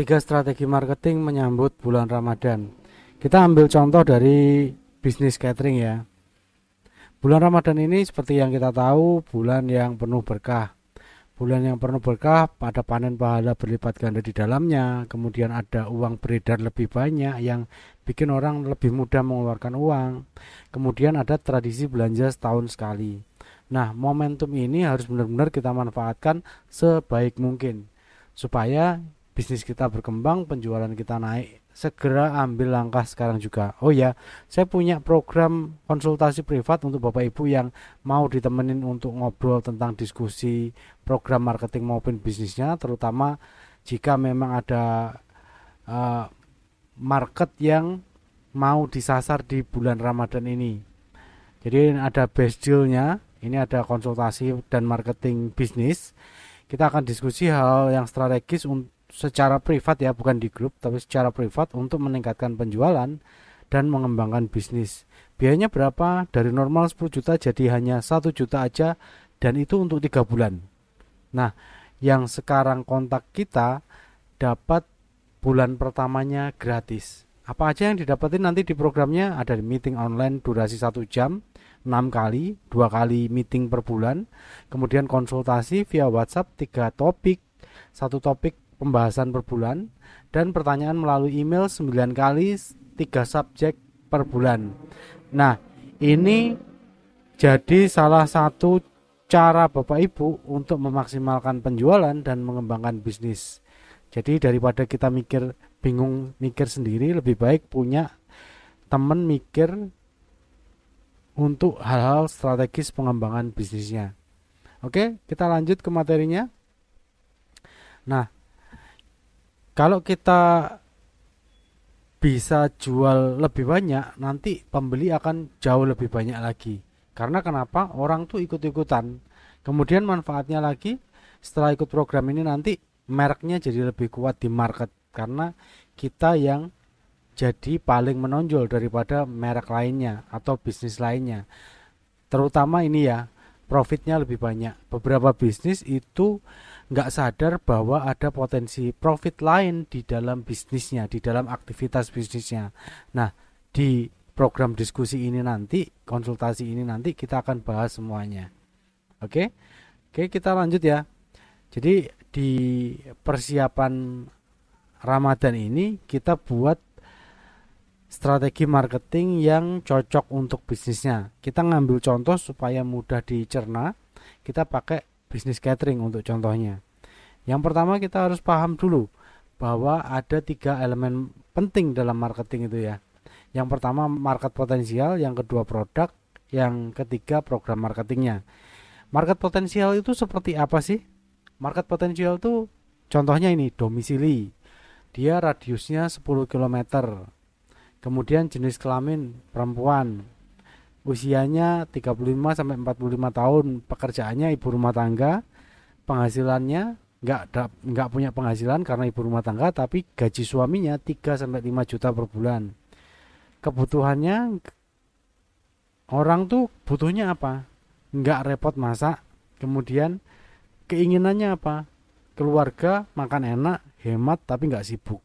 Tiga strategi marketing menyambut bulan Ramadan. Kita ambil contoh dari bisnis catering ya. Bulan Ramadan ini seperti yang kita tahu, bulan yang penuh berkah. Bulan yang penuh berkah, ada panen pahala berlipat ganda di dalamnya, kemudian ada uang beredar lebih banyak yang bikin orang lebih mudah mengeluarkan uang. Kemudian ada tradisi belanja setahun sekali. Nah, momentum ini harus benar-benar kita manfaatkan sebaik mungkin supaya bisnis kita berkembang, penjualan kita naik. Segera ambil langkah sekarang juga. Oh ya, saya punya program konsultasi privat untuk Bapak Ibu yang mau ditemenin untuk ngobrol tentang diskusi program marketing maupun bisnisnya, terutama jika memang ada uh, market yang mau disasar di bulan Ramadan ini. Jadi ada best deal-nya, ini ada konsultasi dan marketing bisnis. Kita akan diskusi hal yang strategis secara privat ya, bukan di grup, tapi secara privat untuk meningkatkan penjualan dan mengembangkan bisnis. Biayanya berapa? Dari normal 10 juta jadi hanya 1 juta aja, dan itu untuk 3 bulan. Nah, yang sekarang kontak kita dapat bulan pertamanya gratis. Apa aja yang didapatin nanti di programnya? Ada meeting online durasi 1 jam, 6 kali, 2 kali meeting per bulan. Kemudian konsultasi via WhatsApp 3 topik, 1 topik pembahasan per bulan, dan pertanyaan melalui email 9 kali 3 subjek per bulan. Nah, ini jadi salah satu cara Bapak Ibu untuk memaksimalkan penjualan dan mengembangkan bisnis. Jadi daripada kita bingung mikir sendiri, lebih baik punya teman mikir untuk hal-hal strategis pengembangan bisnisnya. Oke, kita lanjut ke materinya. Nah, kalau kita bisa jual lebih banyak, nanti pembeli akan jauh lebih banyak lagi. Karena kenapa? Orang tuh ikut-ikutan. Kemudian manfaatnya lagi, setelah ikut program ini nanti mereknya jadi lebih kuat di market. Karena kita yang jadi paling menonjol daripada merek lainnya atau bisnis lainnya. Terutama ini ya, profitnya lebih banyak. Beberapa bisnis itu nggak sadar bahwa ada potensi profit lain di dalam bisnisnya, di dalam aktivitas bisnisnya. Nah, di program diskusi ini nanti, konsultasi ini nanti kita akan bahas semuanya. Oke, kita lanjut ya. Jadi di persiapan Ramadan ini kita buat strategi marketing yang cocok untuk bisnisnya. Kita ngambil contoh supaya mudah dicerna. Kita pakai bisnis catering untuk contohnya. Yang pertama kita harus paham dulu bahwa ada 3 elemen penting dalam marketing itu ya. Yang pertama market potensial, yang kedua produk, yang ketiga program marketingnya. Market potensial itu seperti apa sih? Market potensial itu contohnya ini, domisili. Dia radiusnya 10 km. Kemudian jenis kelamin perempuan. Usianya 35 sampai 45 tahun, pekerjaannya ibu rumah tangga, penghasilannya nggak punya penghasilan karena ibu rumah tangga, tapi gaji suaminya 3 sampai 5 juta per bulan. Kebutuhannya orang tuh butuhnya apa? Nggak repot masak. Kemudian keinginannya apa? Keluarga makan enak, hemat tapi nggak sibuk.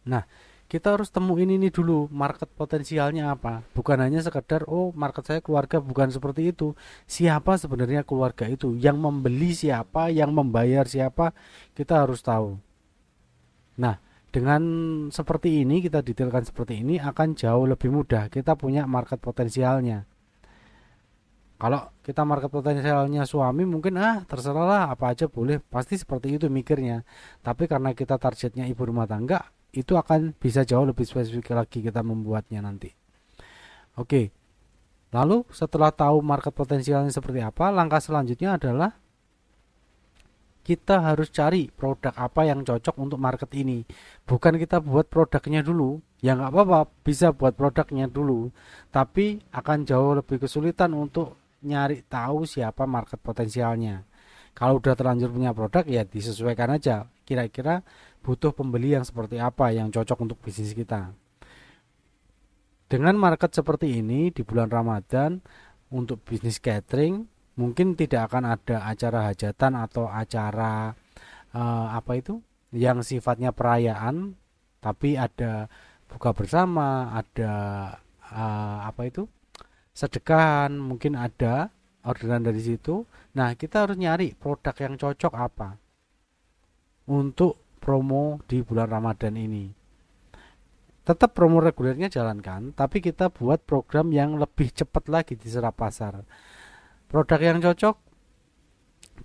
Nah, kita harus temuin ini dulu, market potensialnya apa. Bukan hanya sekedar market saya keluarga, bukan seperti itu. Siapa sebenarnya keluarga itu? Yang membeli siapa, yang membayar siapa, kita harus tahu. Nah, dengan seperti ini, kita detailkan seperti ini akan jauh lebih mudah. Kita punya market potensialnya. Kalau kita market potensialnya suami, mungkin terserah lah, apa aja boleh, pasti seperti itu mikirnya. Tapi karena kita targetnya ibu rumah tangga, itu akan bisa jauh lebih spesifik lagi kita membuatnya nanti. Oke, lalu setelah tahu market potensialnya seperti apa, langkah selanjutnya adalah kita harus cari produk apa yang cocok untuk market ini. Bukan kita buat produknya dulu, ya nggak apa-apa, bisa buat produknya dulu, tapi akan jauh lebih kesulitan untuk nyari tahu siapa market potensialnya. Kalau udah terlanjur punya produk, ya disesuaikan aja. Kira-kira butuh pembeli yang seperti apa yang cocok untuk bisnis kita. Dengan market seperti ini di bulan Ramadan, untuk bisnis catering mungkin tidak akan ada acara hajatan atau acara yang sifatnya perayaan, tapi ada buka bersama, ada apa itu, sedekahan, mungkin ada orderan dari situ. Nah, kita harus nyari produk yang cocok apa untuk promo di bulan Ramadan ini. Tetap promo regulernya jalankan, tapi kita buat program yang lebih cepat lagi diserap pasar. Produk yang cocok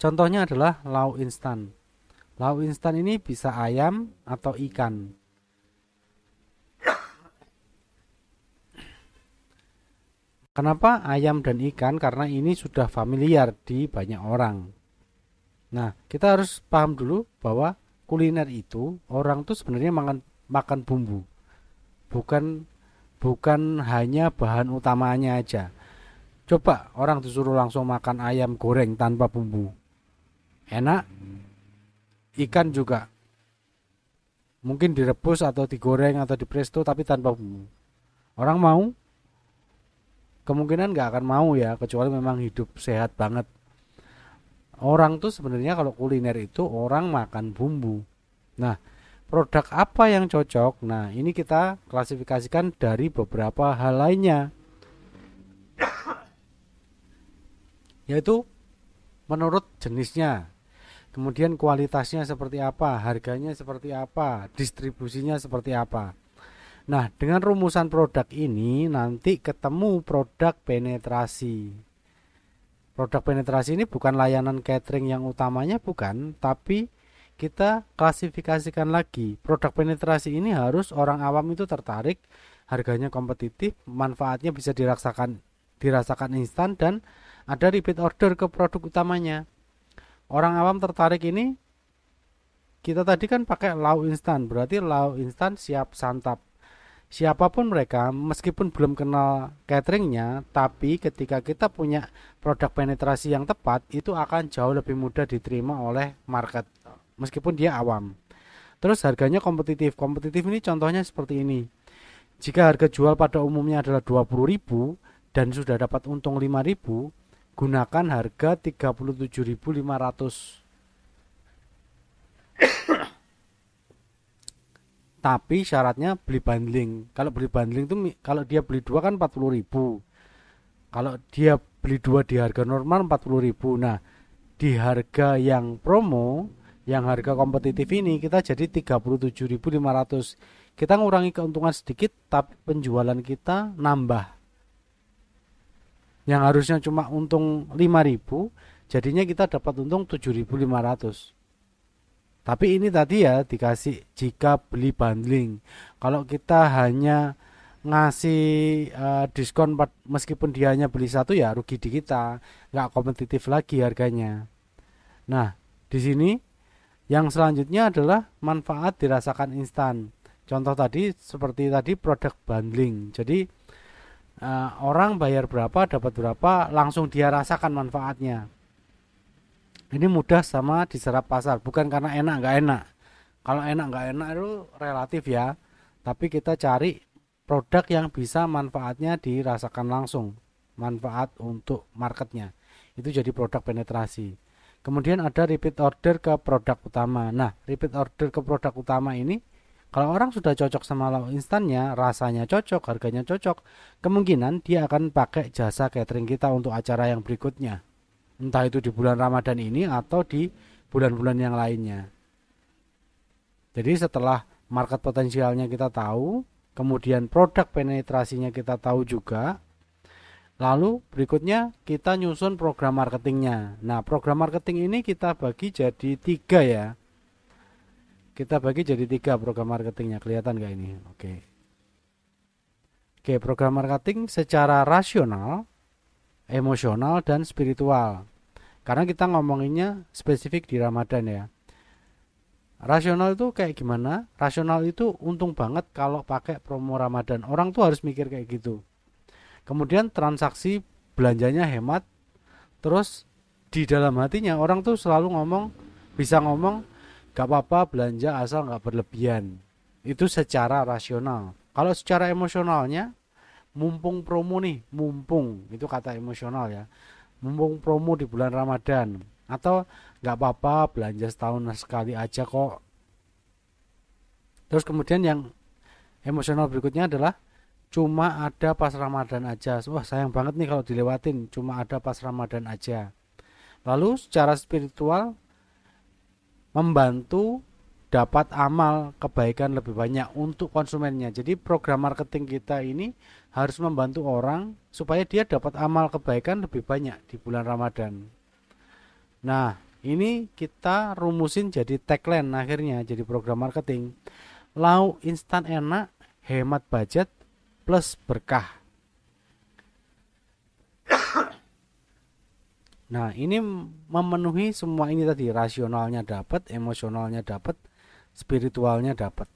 contohnya adalah lauk instan. Lauk instan ini bisa ayam atau ikan. Kenapa ayam dan ikan? Karena ini sudah familiar di banyak orang. Nah, kita harus paham dulu bahwa kuliner itu orang tuh sebenarnya makan bumbu, bukan bukan hanya bahan utamanya aja. Coba orang disuruh langsung makan ayam goreng tanpa bumbu, enak. Ikan juga mungkin direbus atau digoreng atau dipresto tapi tanpa bumbu. Orang mau? Kemungkinan nggak akan mau ya, kecuali memang hidup sehat banget. Orang tuh sebenarnya kalau kuliner itu orang makan bumbu. Nah, produk apa yang cocok? Nah, ini kita klasifikasikan dari beberapa hal lainnya, yaitu menurut jenisnya, kemudian kualitasnya seperti apa, harganya seperti apa, distribusinya seperti apa. Nah, dengan rumusan produk ini nanti ketemu produk penetrasi. Produk penetrasi ini bukan layanan catering yang utamanya, bukan, tapi kita klasifikasikan lagi. Produk penetrasi ini harus orang awam itu tertarik, harganya kompetitif, manfaatnya bisa dirasakan instan, dan ada repeat order ke produk utamanya. Orang awam tertarik ini, kita tadi kan pakai lauk instan, berarti lauk instan siap santap. Siapapun mereka, meskipun belum kenal cateringnya, tapi ketika kita punya produk penetrasi yang tepat, itu akan jauh lebih mudah diterima oleh market, meskipun dia awam. Terus harganya kompetitif. Kompetitif ini contohnya seperti ini. Jika harga jual pada umumnya adalah 20.000 dan sudah dapat untung 5.000, gunakan harga 37.500. Tapi syaratnya beli bundling. Kalau beli bundling itu, kalau dia beli dua kan 40.000. Kalau dia beli dua di harga normal 40.000. Nah, di harga yang promo, yang harga kompetitif ini kita jadi 37.500. Kita ngurangi keuntungan sedikit, tapi penjualan kita nambah. Yang harusnya cuma untung 5.000, jadinya kita dapat untung 7.500. Tapi ini tadi ya dikasih jika beli bundling. Kalau kita hanya ngasih diskon meskipun dia hanya beli satu, ya rugi di kita, nggak kompetitif lagi harganya. Nah, di sini yang selanjutnya adalah manfaat dirasakan instan. Contoh tadi seperti tadi produk bundling. Jadi orang bayar berapa dapat berapa, langsung dia rasakan manfaatnya. Ini mudah sama diserap pasar, bukan karena enak nggak enak. Kalau enak nggak enak itu relatif ya, tapi kita cari produk yang bisa manfaatnya dirasakan langsung, manfaat untuk marketnya. Itu jadi produk penetrasi. Kemudian ada repeat order ke produk utama. Nah, repeat order ke produk utama ini, kalau orang sudah cocok sama lauk instannya, rasanya cocok, harganya cocok, kemungkinan dia akan pakai jasa catering kita untuk acara yang berikutnya. Entah itu di bulan Ramadan ini atau di bulan-bulan yang lainnya. Jadi setelah market potensialnya kita tahu, kemudian produk penetrasinya kita tahu juga, lalu berikutnya kita nyusun program marketingnya. Nah, program marketing ini kita bagi jadi 3 ya. Kita bagi jadi 3 program marketingnya. Kelihatan nggak ini? Oke, program marketing secara rasional, emosional, dan spiritual. Karena kita ngomonginnya spesifik di Ramadan ya. Rasional itu kayak gimana? Rasional itu untung banget kalau pakai promo Ramadan. Orang tuh harus mikir kayak gitu. Kemudian transaksi belanjanya hemat. Terus di dalam hatinya orang tuh selalu bisa ngomong, gak apa-apa belanja asal gak berlebihan. Itu secara rasional. Kalau secara emosionalnya, mumpung promo nih, mumpung itu kata emosional ya, mumpung promo di bulan Ramadan, atau nggak apa-apa belanja setahun sekali aja kok, Terus kemudian yang emosional berikutnya adalah cuma ada pas Ramadan aja. Wah, sayang banget nih kalau dilewatin, cuma ada pas Ramadan aja. Lalu secara spiritual membantu dapat amal kebaikan lebih banyak untuk konsumennya. Jadi program marketing kita ini harus membantu orang supaya dia dapat amal kebaikan lebih banyak di bulan Ramadan. Nah, ini kita rumusin jadi tagline akhirnya, jadi program marketing. Lauk instan enak, hemat budget, plus berkah. Nah, ini memenuhi semua ini tadi, rasionalnya dapat, emosionalnya dapat, spiritualnya dapat.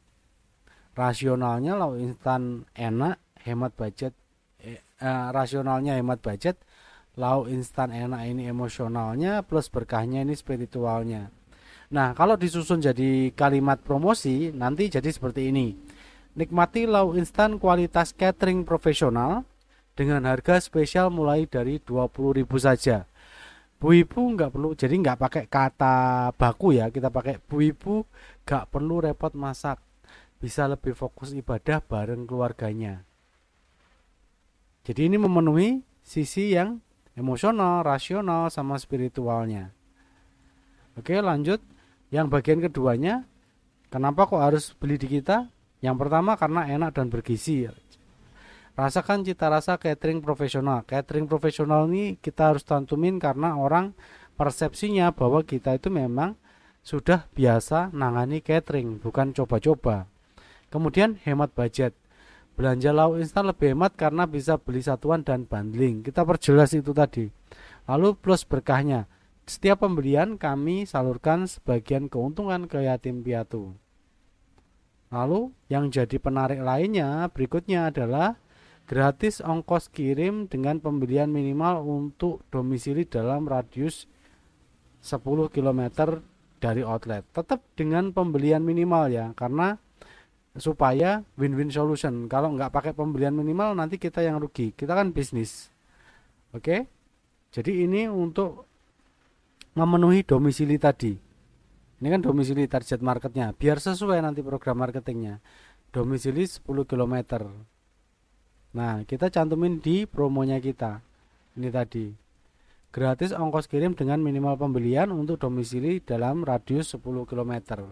Rasionalnya lauk instan enak, hemat budget, rasionalnya hemat budget, lauk instan enak ini emosionalnya, plus berkahnya ini spiritualnya. Nah, kalau disusun jadi kalimat promosi, nanti jadi seperti ini. Nikmati lauk instan kualitas catering profesional dengan harga spesial mulai dari 20.000 saja. Bu ibu nggak perlu, jadi nggak pakai kata baku ya, kita pakai bu ibu nggak perlu repot masak, bisa lebih fokus ibadah bareng keluarganya. Jadi ini memenuhi sisi yang emosional, rasional, sama spiritualnya. Oke, lanjut. Yang bagian keduanya, kenapa kok harus beli di kita? Yang pertama karena enak dan bergizi. Rasakan cita rasa catering profesional. Catering profesional ini kita harus cantumin karena orang persepsinya bahwa kita itu memang sudah biasa nangani catering, bukan coba-coba. Kemudian hemat budget. Belanja lauk instan lebih hemat karena bisa beli satuan dan bundling. Kita perjelas itu tadi. Lalu plus berkahnya. Setiap pembelian kami salurkan sebagian keuntungan ke yatim piatu. Lalu yang jadi penarik lainnya berikutnya adalah gratis ongkos kirim dengan pembelian minimal untuk domisili dalam radius 10 km dari outlet. Tetap dengan pembelian minimal ya, karena supaya win-win solution. Kalau nggak pakai pembelian minimal nanti kita yang rugi. Kita kan bisnis. Oke. Jadi ini untuk memenuhi domisili tadi. Ini kan domisili target marketnya. Biar sesuai nanti program marketingnya. Domisili 10 km. Nah, kita cantumin di promonya kita. Ini tadi. Gratis ongkos kirim dengan minimal pembelian untuk domisili dalam radius 10 km.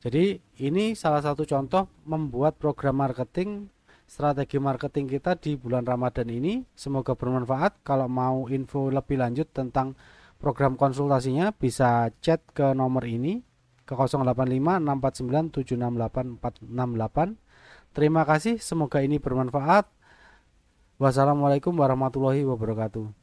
Jadi, ini salah satu contoh membuat program marketing, strategi marketing kita di bulan Ramadan ini. Semoga bermanfaat. Kalau mau info lebih lanjut tentang program konsultasinya, bisa chat ke nomor ini ke 085 649 768 468. Terima kasih, semoga ini bermanfaat. Wassalamualaikum warahmatullahi wabarakatuh.